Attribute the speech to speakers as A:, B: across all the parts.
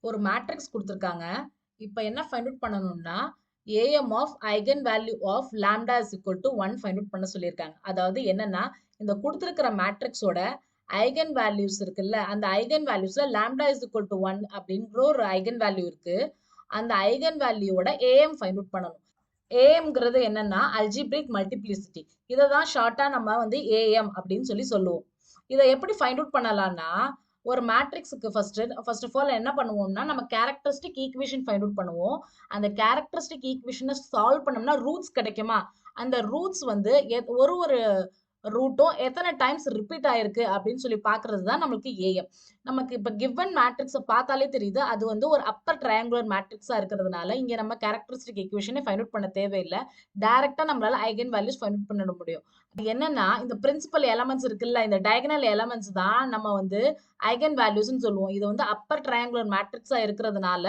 A: ஒரு மேட்ரிக்ஸ் குடுத்துருக்காங்க. இப்ப என்ன ஃபைண்ட் அவுட் பண்ணணும்னா, AM of eigen value of lambda is equal to 1 find out பண்ண சொல்லியிருக்காங்க. அதாவது என்னன்னா, இந்த குடுத்திருக்கிற மேட்ரிக்ஸோட ஐகன் வேல்யூஸ் இருக்குல்ல, அந்த ஐகன் வேல்யூஸ்ல லாம்டா இஸ் ஈக்குவல் டூ 1 அப்படின்ற ஒரு ஐகன் வேல்யூ இருக்கு. அந்த ஐகன் வேல்யூவோட ஏஎம் ஃபைண்ட் அவுட் பண்ணணும். ஏஎம்ங்கிறது என்னன்னா, அல்ஜிப்ரிக் மல்டிப்ளிசிட்டி. இத தான் ஷார்ட்டா நம்ம வந்து ஏஎம் அப்படின்னு சொல்லுவோம். இத எப்படி ஃபைண்ட் அவுட் பண்ணலாம்னா, ஒரு மேட்ரிக்ஸுக்கு ஃபர்ஸ்ட் ஆஃப் ஆல் என்ன பண்ணுவோம்னா, நம்ம கேரக்டரிஸ்டிக் ஈக்குவேஷன் ஃபைண்ட் அவுட் பண்ணுவோம். அந்த கேரக்டரிஸ்டிக் ஈக்குவேஷன சால்வ் பண்ணோம்னா ரூட்ஸ் கிடைக்குமா? அந்த ரூட்ஸ் வந்து ஒரு ஒரு ரூட்டும் எத்தனை டைம்ஸ் ரிப்பீட் ஆயிருக்கு அப்படின்னு சொல்லி பார்க்கிறது தான் நம்மளுக்கு ஏஎம். நமக்கு இப்ப கிவன் மேட்ரிக்ஸ பார்த்தாலே தெரியுது. அது வந்து ஒரு அப்பர் ட்ரையாங்குலர் மேட்ரிக்ஸா இருக்கிறதுனால, இங்க நம்ம கேரக்டரிஸ்டிக் ஈக்குவேஷனே ஃபைண்ட் அவுட் பண்ண தேவையில்ல. டைரக்ட்டா நம்மளால ஐகன் வேல்யூஸ் ஃபைண்ட் அவுட் பண்ணிட முடியும். அது என்னன்னா, இந்த பிரின்சிபல் எலமெண்ட்ஸ் இருக்குல்ல, இந்த டயகனல் எலமெண்ட்ஸ் தான் நம்ம வந்து ஐகன் வேல்யூஸ்ன்னு சொல்லுவோம். இது வந்து அப்பர் ட்ரையாங்குலர் மேட்ரிக்ஸா இருக்கிறதுனால,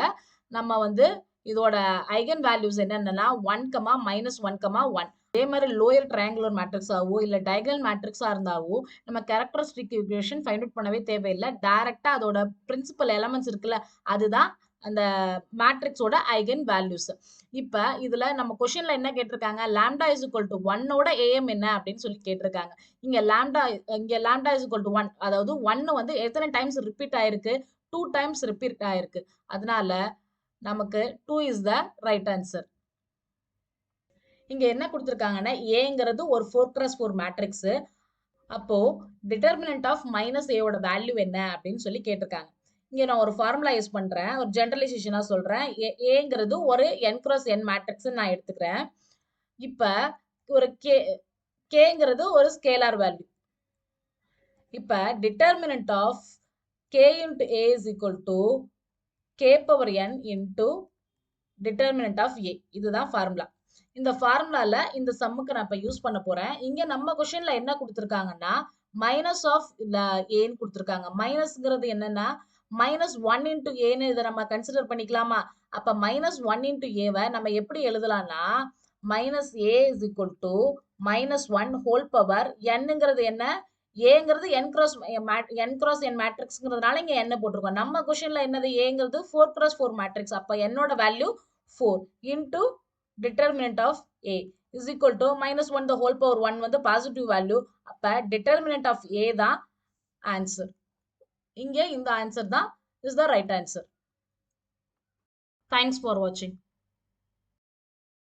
A: நம்ம வந்து இதோட ஐகன் வேல்யூஸ் என்னென்னன்னா 1, -1, 1. அதே மாரி லோயர் ட்ரையாங்குலர் மேட்ரிக்ஸாவோ, இல்ல டயகனல் மேட்ரிக்ஸா இருந்தாவோ, நம்ம கேரக்டரிஸ்டிக் ஈக்குவேஷன் ஃபைண்ட் அவுட் பண்ணவே தேவையில்ல. டைரக்ட்டா அதோட பிரின்சிபல் எலமெண்ட்ஸ் இருக்குல்ல, அதுதான் அந்த மேட்ரிக்ஸோட ஐகன் வேல்யூஸ். இப்ப இதுல நம்ம கொஸ்டின்ல என்ன கேட்டிருக்காங்க? லாம்டா இஸ் ஈக்குவல் டூ 1 ஓட ஏஎம் என்ன அப்படின்னு சொல்லி கேட்டிருக்காங்க. இங்க லாம்டா இஸ் ஈக்குவல் டூ 1. அதாவது 1 வந்து எத்தனை டைம்ஸ் ரிப்பீட் ஆயிருக்கு? 2 டைம்ஸ் ரிப்பீட் ஆயிருக்கு. அதனால நமக்கு 2 இஸ் த ரைட் ஆன்சர். இங்க என்ன குடுத்திருக்காங்கன்னா, ஏங்கிறது ஒரு 4x4 மேட்ரிக்ஸ். அப்போ டிட்டர்மினன்ட் ஆஃப் மைனஸ் ஏவோட வேல்யூ என்ன அப்படின்னு சொல்லி கேட்டிருக்காங்க. இங்க நான் ஒரு ஃபார்முலா யூஸ் பண்றேன். ஒரு ஜெனரலைசேஷனா சொல்றேன். ஏங்கிறது ஒரு n cross n மேட்ரிக்ஸ் நான் எடுத்துக்கிறேன். இப்ப ஒரு கேங்கிறது ஒரு ஸ்கேலார் வேல்யூ. இப்ப determinant of k into a is equal to k power n into determinant of a. இதுதான் ஃபார்முலா. இந்த ஃபார்முலால இந்த சம்முக்கு நான் இப்ப யூஸ் பண்ண போறேன். இங்க நம்ம கொஸ்டின்ல என்ன குடுத்திருக்காங்கன்னா, மைனஸ் ஆஃப் ஏன்னு குடுத்திருக்காங்க. மைனஸ்ங்கிறது என்னன்னா, -1 இன்டு ஏன்னு இத நம்ம கன்சிடர் பண்ணிக்கலாமா? அப்ப -1 இன்டு ஏவ நம்ம எப்படி எழுதலாம்னா, minus A is equal to -1 whole power என்னங்கிறது என்ன? ஏங்கிறது n மேட்ரிக்ஸ்ங்கிறதுனால இங்க n போட்டிருக்கோம். நம்ம கொஸ்டின்ல என்னது? ஏங்கிறது 4x4 மேட்ரிக்ஸ். அப்ப என்னோட value 4 into determinant of A is equal to -1 the whole power 1 வந்து பாசிட்டிவ் வேல்யூ. அப்ப determinant of A தான் ஆன்சர். இங்க இந்த ஆன்சர் தான் is the right answer. Thanks for watching.